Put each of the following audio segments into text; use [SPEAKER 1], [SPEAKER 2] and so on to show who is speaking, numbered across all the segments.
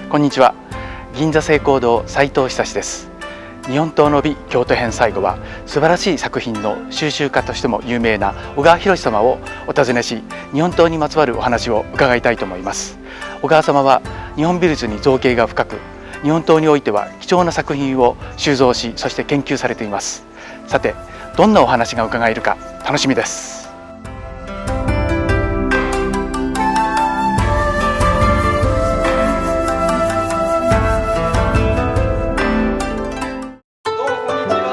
[SPEAKER 1] こんにちは。銀座成功堂斉藤久です。日本刀の美京都編最後は素晴らしい作品の収集家としても有名な小川博様をお尋ねし、日本刀にまつわるお話を伺いたいと思います。小川様は日本美術に造詣が深く、日本刀においては貴重な作品を収蔵し、そして研究されています。さて、どんなお話が伺えるか楽しみです。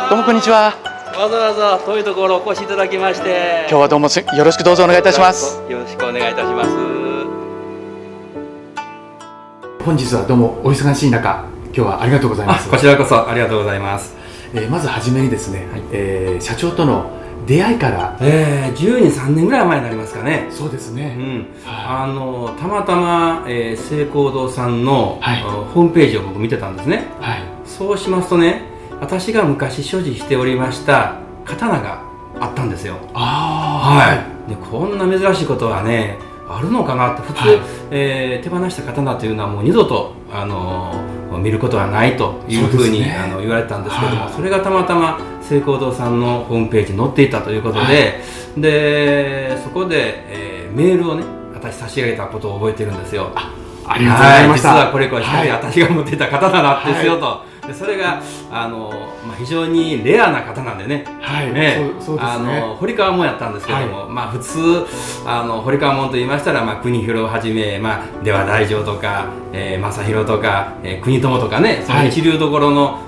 [SPEAKER 1] どうもこんにちは。
[SPEAKER 2] わざわざ遠いところお越しいただきまして、
[SPEAKER 1] 今日はどうもよろしくどうぞお願いいたします。
[SPEAKER 2] よろしくお願いいたします。
[SPEAKER 1] 本日はどうもお忙しい中、今日はありがとうございます。
[SPEAKER 2] こちらこそありがとうございます。
[SPEAKER 1] まずはじめにですね、社長との出会いから、
[SPEAKER 2] 12、3年ぐらい前になりますかね。
[SPEAKER 1] そうですね、
[SPEAKER 2] たまたま、成功堂さんの、ホームページを僕見てたんですね。そうしますとね、私が昔所持しておりました刀があったんですよ。でこんな珍しいことはねあるのかなって、普通、手放した刀というのはもう二度と見ることはないというふうに言われたんですけども、それがたまたま成功堂さんのホームページに載っていたということで、でそこで、メールをね私差し上げたことを覚えてるんですよ。
[SPEAKER 1] ありがとうございました。
[SPEAKER 2] 実はこれ私が持っていた刀なんですよと。でそれが非常にレアな方なんでね、そうですね、堀川門やったんですけども、普通堀川門と言いましたら、国広をはじめ、出羽大乗とか、正弘とか、国友とかね、その一流どころの、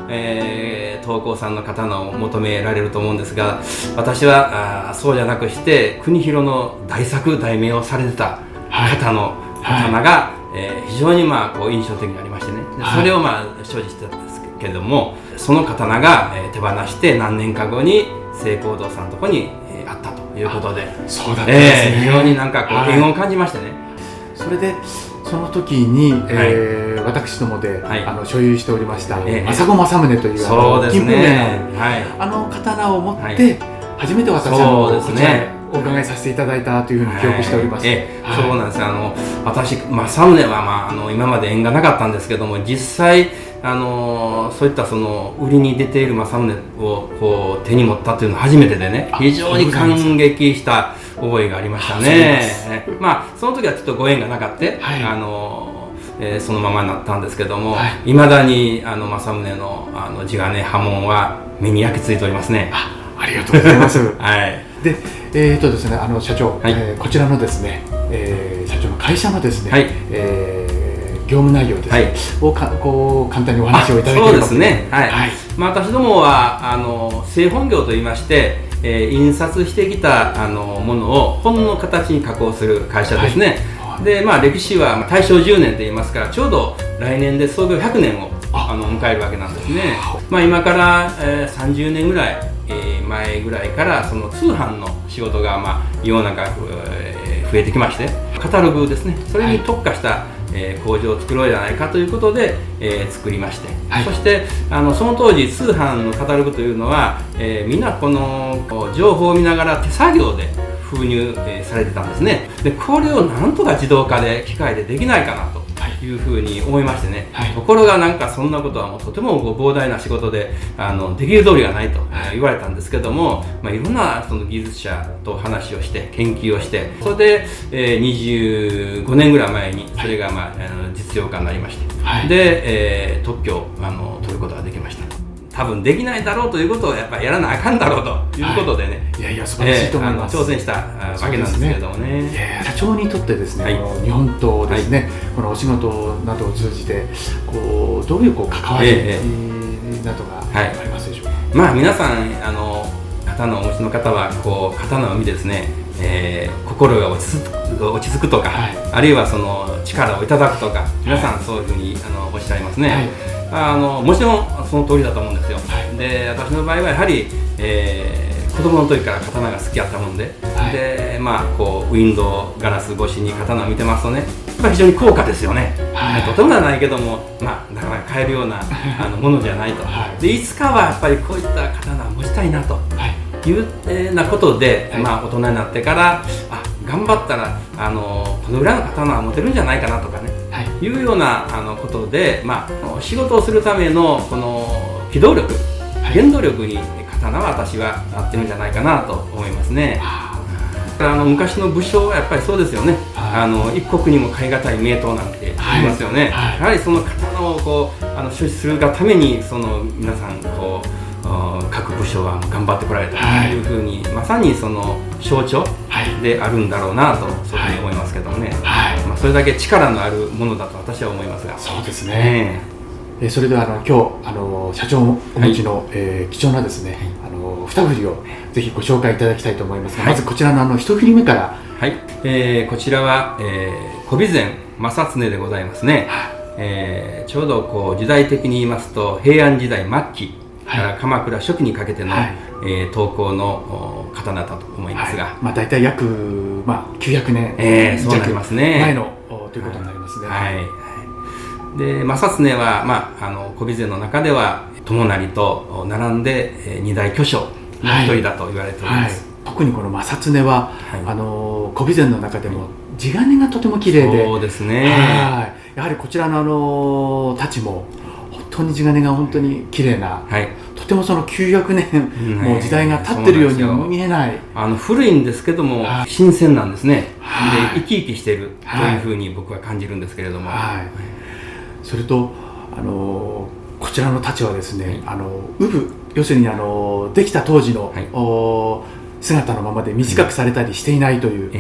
[SPEAKER 2] 刀工さんの刀を求められると思うんですが、私はそうじゃなくして国広の大作大名をされてた方の刀が、非常にこう印象的にありましてね、それを所持してたんですけれども、その刀が、手放して何年か後に成功堂さんのところに、あったということで、
[SPEAKER 1] そうだったんですね。
[SPEAKER 2] 非常になんかこう縁を感じましてね。
[SPEAKER 1] それでその時に、私どもで、所有しておりました政子政宗という金峰の刀を持って、初めて私お伺いさせていただいたというふうに記憶しております。
[SPEAKER 2] そうなんですよ。私政宗は、今まで縁がなかったんですけども、実際そういったその売りに出ている政宗をこう手に持ったというのは初めてでね、非常に感激した覚えがありましたね。その時はちょっとご縁がなかった、そのままになったんですけども、いまだに政宗の地金刃文は目に焼き付いておりますね。
[SPEAKER 1] ありがとうございます。で、ですね、社長、こちらのですね、社長の会社のですね、業務内容ですね、をこう簡単にお話をいただければ。そうですね。
[SPEAKER 2] 私どもは製本業といいまして、印刷してきたものを本の形に加工する会社ですね。で、歴史は大正10年といいますから、ちょうど来年で創業100年を迎えるわけなんですね。今から、30年ぐらい前ぐらいからその通販の仕事が世の中増えてきまして、カタログですね、それに特化した工場を作ろうじゃないかということで作りまして、そしてその当時通販のカタログというのはみんなこの情報を見ながら手作業で封入されてたんですね。でこれをなんとか自動化で機械でできないかなというふうに思いましてね、ところがなんかそんなことはもうとても膨大な仕事でできる通りがないと言われたんですけども、いろんなその技術者と話をして研究をして、それで、25年ぐらい前にそれが実用化になりまして、で、特許を取ることができました。多分できないだろうということをやっぱりやらなあかんだろうということでね、
[SPEAKER 1] いやいや素晴らしいと思います。
[SPEAKER 2] 挑戦したわけなんですけれどもね。
[SPEAKER 1] 社長にとってですね、日本刀ですね、このお仕事などを通じてこうどういう関わりなどがありますでしょうか。
[SPEAKER 2] 皆さん刀をお持ちの方はこう刀を見てですね、心が落ち着くとか、あるいはその力をいただくとか、皆さんそういうふうにおっしゃいますね。もちろんその通りだと思うんですよ。で私の場合はやはり、子供の時から刀が好きやったもんで、でこうウィンドウガラス越しに刀を見てますとね、やっぱり非常に高価ですよね。とてもはないけども、なかなか買えるようなものじゃないと。でいつかはやっぱりこういった刀を持ちたいなというなことで、大人になってから頑張ったらこのぐらいの刀は持てるんじゃないかなとかね、
[SPEAKER 1] はい、
[SPEAKER 2] いうようなことで、仕事をするためのこの機動力、原動力に刀は私はなってるんじゃないかなと思いますね。昔の武将はやっぱりそうですよね、一国にも代え難い名刀なんて言いますよね、やはりその刀を所持するがために皆さん各部署は頑張ってこられたというふうに、まさにその象徴であるんだろうなと、そういうふうに思いますけどもね、それだけ力のあるものだと私は思いますが。
[SPEAKER 1] そうですね、それでは今日社長お持ちの、貴重なですね、二振りをぜひご紹介いただきたいと思いますが、まずこちらの一振り目から。
[SPEAKER 2] はい、こちらは、小備前正経でございますね。ちょうど時代的に言いますと平安時代末期から鎌倉初期にかけての、刀工の刀だと思いますが、
[SPEAKER 1] 大体約、900年
[SPEAKER 2] そうなりますね、
[SPEAKER 1] 前のということになりますね。
[SPEAKER 2] で正経は、小備前の中では友成と並んで二大巨匠の一人だと言われております。
[SPEAKER 1] 特にこの正経は、小備前の中でも地金がとても綺麗で、
[SPEAKER 2] そうですね、
[SPEAKER 1] やはりこちらの太刀も本当に地金が本当に綺麗な、とてもその900年もう時代が経ってるようには見えない、
[SPEAKER 2] 古いんですけども新鮮なんですね。で生き生きしているというふうに僕は感じるんですけれども、
[SPEAKER 1] それとこちらの太刀はですね、要するにできた当時の、姿のままで短くされたりしていないという、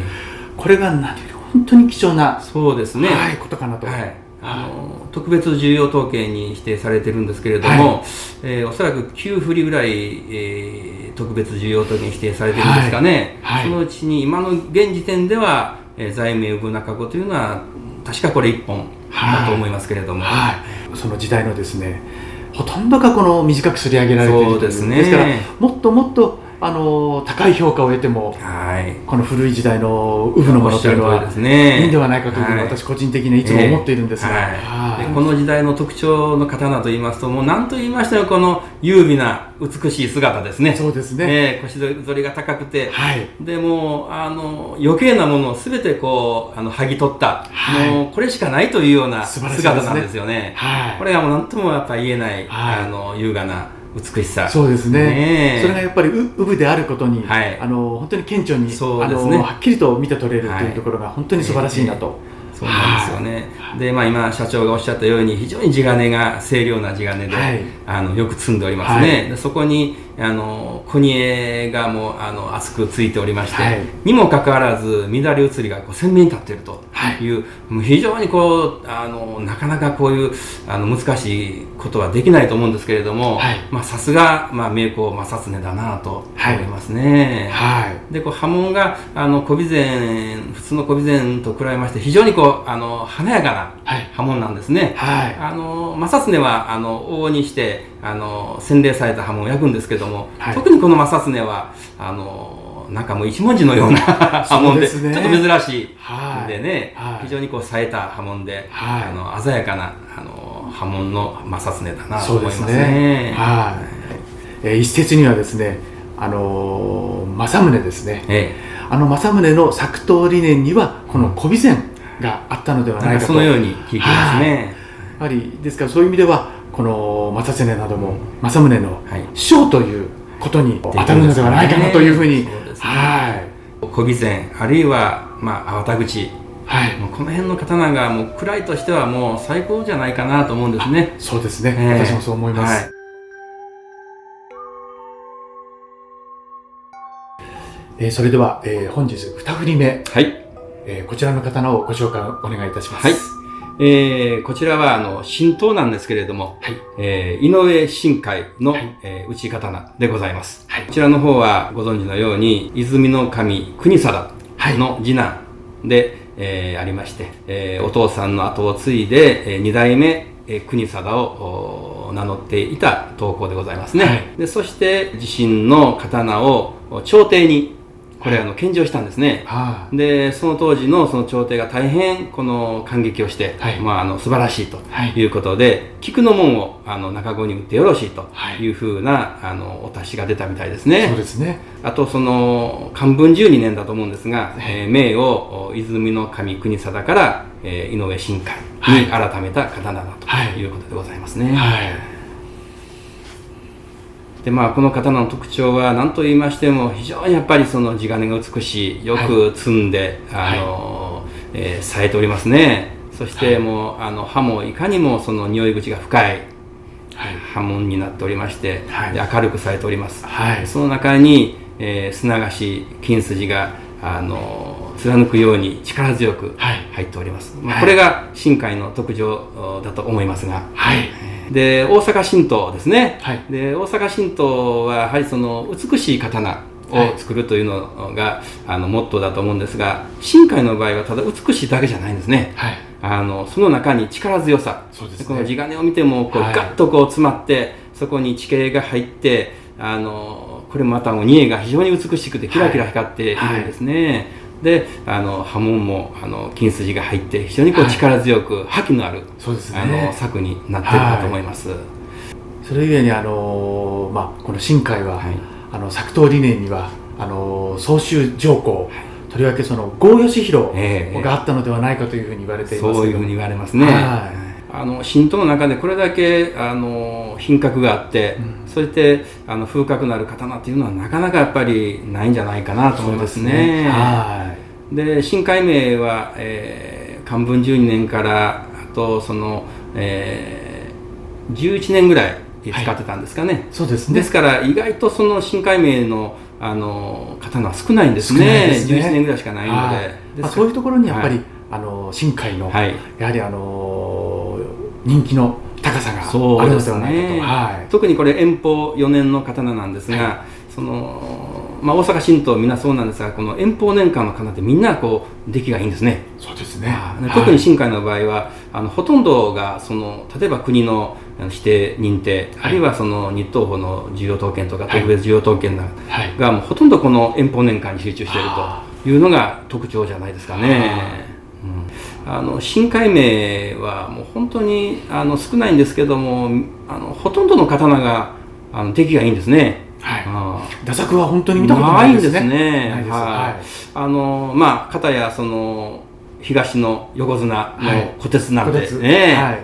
[SPEAKER 1] これが何より本当に貴重な、
[SPEAKER 2] そうですね、
[SPEAKER 1] ことかなと。
[SPEAKER 2] 特別重要統計に指定されてるんですけれども、おそらく9振りぐらい、特別重要統計に指定されてるんですかね、そのうちに今の現時点では、在名産中子というのは確かこれ1本だと思いますけれども、
[SPEAKER 1] その時代のですね、ほとんどがこの短くすり上げられているという。ですからもっともっと高い評価を得ても、この古い時代の産のものというのはいいんではないかというふうに私個人的にいつも思っているんですが、
[SPEAKER 2] この時代の特徴の刀といいますと、もう何と言いましてもこの優美な美しい姿ですね。
[SPEAKER 1] そうですね、
[SPEAKER 2] 腰反りが高くて、でも余計なものを全て剥ぎ取った、もうこれしかないというような姿なんですよね。これはもう何ともやっぱ言えない、優雅な美しさ。
[SPEAKER 1] そうですね。それがやっぱり産であることに、本当に顕著に、はっきりと見て取れるというところが本当に素晴らしいなと。
[SPEAKER 2] そうなんですよね。で、今社長がおっしゃったように非常に地金が清涼な地金で、よく積んでおりますね。でそこに小煮えがもう厚くついておりまして、にもかかわらず乱れ移りが鮮明に立っているという、もう非常になかなかこういう難しいことはできないと思うんですけれども、さすが名工正経だなと思いますね。で刃文が小備前、普通の小備前と比べまして非常に華やかな刃文なんですね。正経は往々にして洗礼された刃文を焼くんですけども、特にこの正経はなんかもう一文字のような刃文で、ちょっと珍しいでね、非常に冴えた刃文で、鮮やかな刃文の正経だなと思いますね。
[SPEAKER 1] 一説にはですね、正宗ですね、正宗の作刀理念にはこの小備前があったのではないかと、
[SPEAKER 2] そのように聞いてますね。
[SPEAKER 1] やはりですからそういう意味ではこの正経なども正宗の師匠ということに当たるのではないかなというふうに。
[SPEAKER 2] 小備前あるいは粟田口、もうこの辺の刀がもう位としてはもう最高じゃないかなと思うんですね。
[SPEAKER 1] そうですね、私もそう思います。それでは、本日2振り目、こちらの刀をご紹介お願いいたします。
[SPEAKER 2] こちらは神刀なんですけれども、井上神海の、打ち刀でございます。こちらの方はご存知のように泉の神国貞の次男で、ありまして、お父さんの後を継いで、2代目国貞を名乗っていた刀工でございますね。でそして自身の刀を朝廷にこれ献上したんですね。でその当時のその朝廷が大変この感激をして、素晴らしいということで、菊の紋を中子に打ってよろしいというふうなお達しが出たみたいですね。
[SPEAKER 1] そうですね。
[SPEAKER 2] あとその漢文12年だと思うんですが、名を泉の神国定から井上新海に改めた刀だということでございますね。でこの刀の特徴は何と言いましても、非常にやっぱりその地金が美しい、よく積んで、冴えておりますね。そしてもう刃もいかにもその匂い口が深い刃文になっておりまして、で明るく冴えております。その中に、砂菓子金筋が貫くように力強く入っております。これが新海の特徴だと思いますが、で大阪神道ですね。で大阪神道はやはりその美しい刀を作るというのがモットーだと思うんですが、新海の場合はただ美しいだけじゃないんですね。その中に力強さ、この地金を見てもガッと詰まって、そこに地形が入って、これまた煮えが非常に美しくてキラキラ光っているんですね。で刃文も金筋が入って非常に力強く覇気のある作になっているかと思います。
[SPEAKER 1] それゆえにこの新海は、作刀理念には総州上皇、とりわけその郷義弘があったのではないかというふうに言われていますけど、
[SPEAKER 2] そういうふうに言われますね。神道の中でこれだけ品格があって、そして風格のある刀っていうのはなかなかやっぱりないんじゃないかなと思いますね。で新海名は、漢文12年からあとその、11年ぐらい使ってたんですかね。
[SPEAKER 1] そうですね。
[SPEAKER 2] ですから意外とその新海名の刀は少ないんですね。11年ぐらいしかないので、
[SPEAKER 1] そういうところにやっぱり、新海の、やはり人気の高さがあるのではないかと。
[SPEAKER 2] 特にこれ延宝4年の刀なんですが、その大阪神道みんなそうなんですが、この延宝年間の刀ってみんな出来がいいんですね。
[SPEAKER 1] そうですね。
[SPEAKER 2] 特に新海の場合はほとんどがその例えば国の指定認定、あるいはその日東宝の重要刀剣とか特別重要刀剣がもうほとんどこの延宝年間に集中しているというのが特徴じゃないですかね。新海名はもう本当に少ないんですけども、ほとんどの刀が出来がいいんですね。
[SPEAKER 1] 打作は本当に見たことないですね。
[SPEAKER 2] 片やその東の横綱の虎鉄なんで、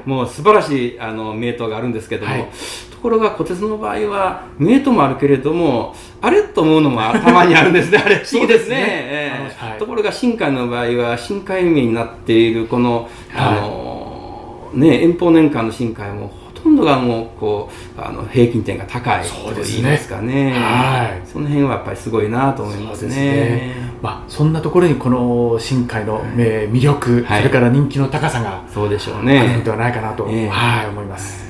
[SPEAKER 2] もう素晴らしい名刀があるんですけども、ところが虎鉄の場合は名刀もあるけれども、あれと思うのもたまにあるんですね。あれ不思議ですね。ところが新海の場合は新海名になっているこの延宝年間の新海もほとんどがもう平均点が高いと言いますかね。その辺はやっぱりすごいなと思いますね。
[SPEAKER 1] そんなところにこの新海の魅力、それから人気の高さが
[SPEAKER 2] そうでしょうね。
[SPEAKER 1] あるのではないかなと思います。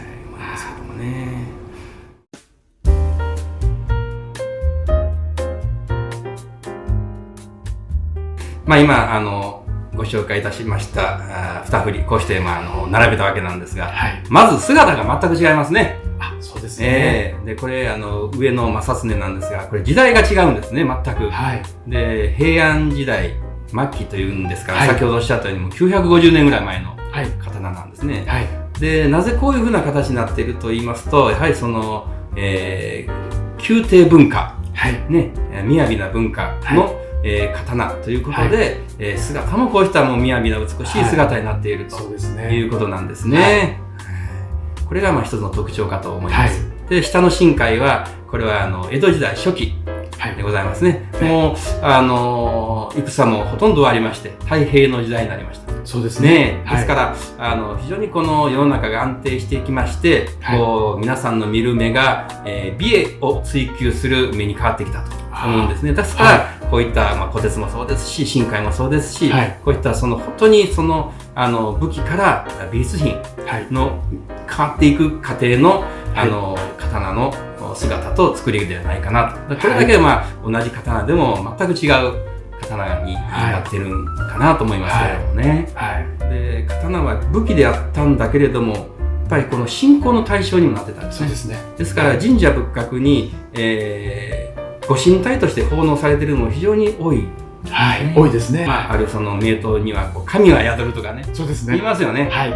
[SPEAKER 2] 今ご紹介いたしました2振り、こうして並べたわけなんですが、まず姿が全く違いますね。
[SPEAKER 1] そうですね。
[SPEAKER 2] でこれ上の正常なんですが、これ時代が違うんですね、全く。で平安時代末期というんですから、先ほどおっしゃったようにもう950年ぐらい前の刀なんですね。でなぜこういうふうな形になっていると言いますと、やはりその宮廷文化、雅な文化の刀ということで、姿もこうしたもう雅な美しい姿になっているということなんですね。これが一つの特徴かと思います。で下の新海はこれは江戸時代初期でございますね。もう戦もほとんど終わりまして太平の時代になりました。
[SPEAKER 1] そうですね。
[SPEAKER 2] ですから非常にこの世の中が安定していきまして、皆さんの見る目が美へを追求する目に変わってきたと思うんですね。ですからこういった虎鉄もそうですし、新海もそうですし、こういったその本当にその武器から美術品の変わっていく過程の刀の姿と作りではないかなと。これだけ同じ刀でも全く違う刀になってるんかなと思いますけれどもね。で刀は武器であったんだけれども、やっぱりこの信仰の対象にもなってたんですね。ですから神社仏閣にご神体として奉納されているのも非常に多い。
[SPEAKER 1] はい、多いですね。
[SPEAKER 2] あるその名刀には神が宿るとかね、
[SPEAKER 1] そうですね、
[SPEAKER 2] 言いますよね。
[SPEAKER 1] はい、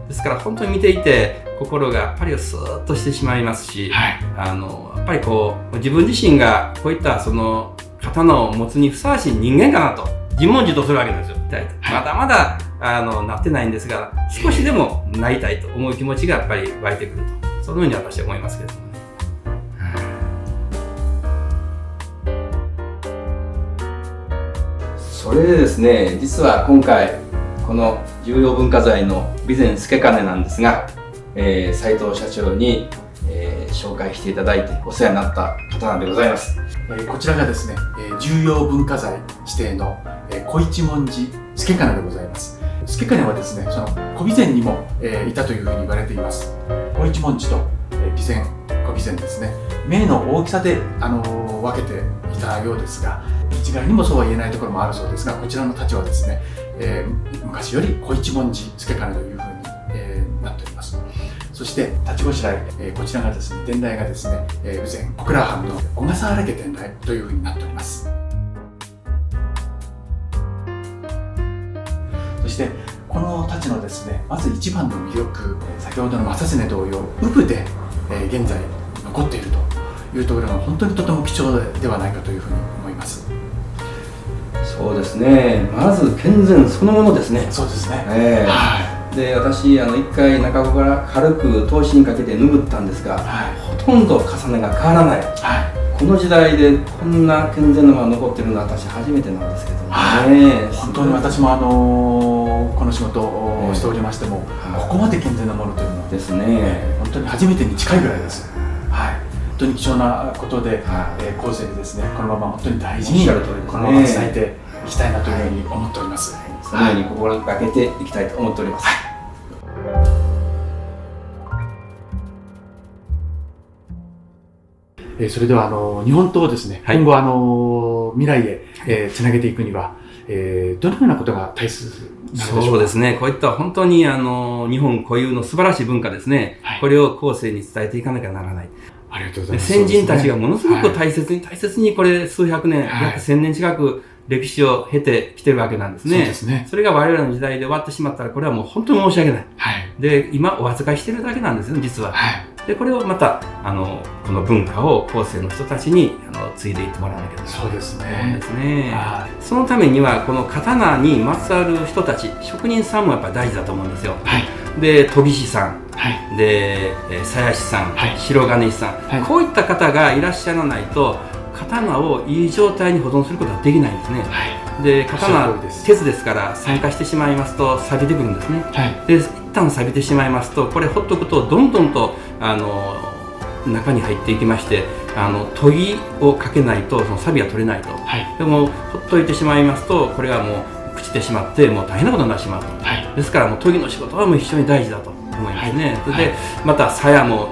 [SPEAKER 2] ですから本当に見ていて心がやっぱりスーッとしてしまいますし、
[SPEAKER 1] はい、
[SPEAKER 2] やっぱりこう自分自身がこういったその刀を持つにふさわしい人間かなと自問自答するわけですよ。まだまだなってないんですが、少しでもなりたいと思う気持ちがやっぱり湧いてくると、そのように私は思いますけれどもね。それでですね、実は今回この重要文化財の備前助兼なんですが、斉藤社長に、紹介していただいてお世話になった刀でございます。
[SPEAKER 1] こちらがですね、重要文化財指定の小一文字助兼でございます。助兼はですね、その小備前にも、いたというふうに言われています。小一文字と備前、小備前ですね、銘の大きさで分けていたようですが、一概にもそうは言えないところもあるそうですが、こちらの太刀はですね、昔より小一文字助兼というふうに、なっております。そして太刀ごしらえ、こちらがですね、伝来がですね、備前小倉藩の小笠原家伝来というふうになっております。そしてこの太刀のですね、まず一番の魅力、先ほどの正常同様、産部で、現在残っているというところが本当にとても貴重ではないかというふうに思います。
[SPEAKER 2] そうですね、まず健全そのものですね。
[SPEAKER 1] そうですね、
[SPEAKER 2] はい。で、私一回中子から軽く刀身にかけて拭ったんですが、ほとんど重ねが変わらない、この時代でこんな健全なものが残っているのは私初めてなんですけどね。
[SPEAKER 1] 本当に私もこの仕事をしておりましても、ここまで健全なものというのはですね、本当に初めてに近いぐらいです。本当に貴重なことで、後世にですね、このまま本当に大事にこのまま伝えていきたいなというふうに思っております。
[SPEAKER 2] そのように心がけていきたいと思っております。
[SPEAKER 1] それでは日本刀をですね、今後未来へつなげていくには、どのようなことが大切なんでしょうか。
[SPEAKER 2] そうですね、こういった本当に日本固有の素晴らしい文化ですね、これを後世に伝えていかなきゃならない。
[SPEAKER 1] ありがとうございます。
[SPEAKER 2] 先人たちがものすごく大切にこれ数百年、約1000年近く歴史を経てきてるわけなんですね。そうですね。それが我々の時代で終わってしまったら、これはもう本当に申し訳ない。で、今お預かりしてるだけなんですよね、実は。で、これをまたこの文化を後世の人たちに継いでいってもらわなきゃならない。そうですね。そのためにはこの刀にまつわる人たち、職人さんもやっぱり大事だと思うんですよ。で、研ぎ師さん、で、鞘師さん、白金師さん、こういった方がいらっしゃらないと刀をいい状態に保存することはできないんですね。で、刀鉄ですから酸化してしまいますと錆びてくるんですね。で、一旦錆びてしまいますと、これほっとくとどんどんと中に入っていきまして、研ぎをかけないとその錆びは取れないと。でもほっといてしまいますと、これはもう朽ちてしまってもう大変なことになってしまうと。ですからもう研ぎの仕事はもう非常に大事だと思いますね。それでまた鞘も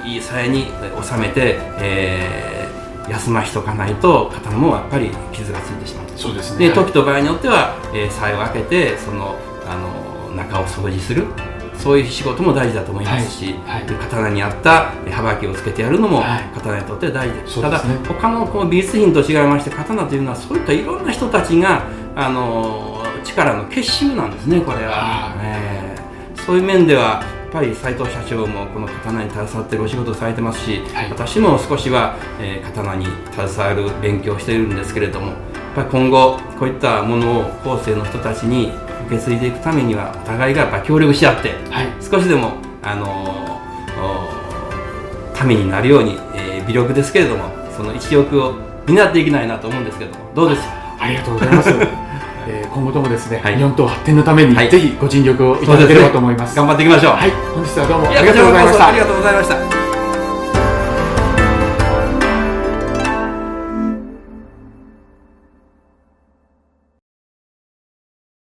[SPEAKER 2] いい鞘に収めて、休ましとかないと刀もやっぱり傷がついてしまう。そうですね。で、時と場合によっては鞘を開けてその中を掃除する、そういう仕事も大事だと思いますし、刀に合った幅木をつけてやるのも刀にとって大事です。ただ他のこの美術品と違いまして、刀というのはそういったいろんな人たちが力の結集なんですね、これは。そういう面ではやっぱり斉藤社長もこの刀に携わっているお仕事をされてますし、私も少しは刀に携わる勉強をしているんですけれども、やっぱり今後こういったものを後世の人たちに受け継いでいくためには、お互いがやっぱ協力し合って、少しでもためになるように、微力ですけれどもその一翼を担っていきたいなと思うんですけれども、どうですか。
[SPEAKER 1] ありがとうございます。今後ともですね、日本刀発展のためにぜひご尽力をいただければと思います。
[SPEAKER 2] 頑張っていきましょう。
[SPEAKER 1] 本日はどうもありがとうございました。
[SPEAKER 2] ありがとうございました。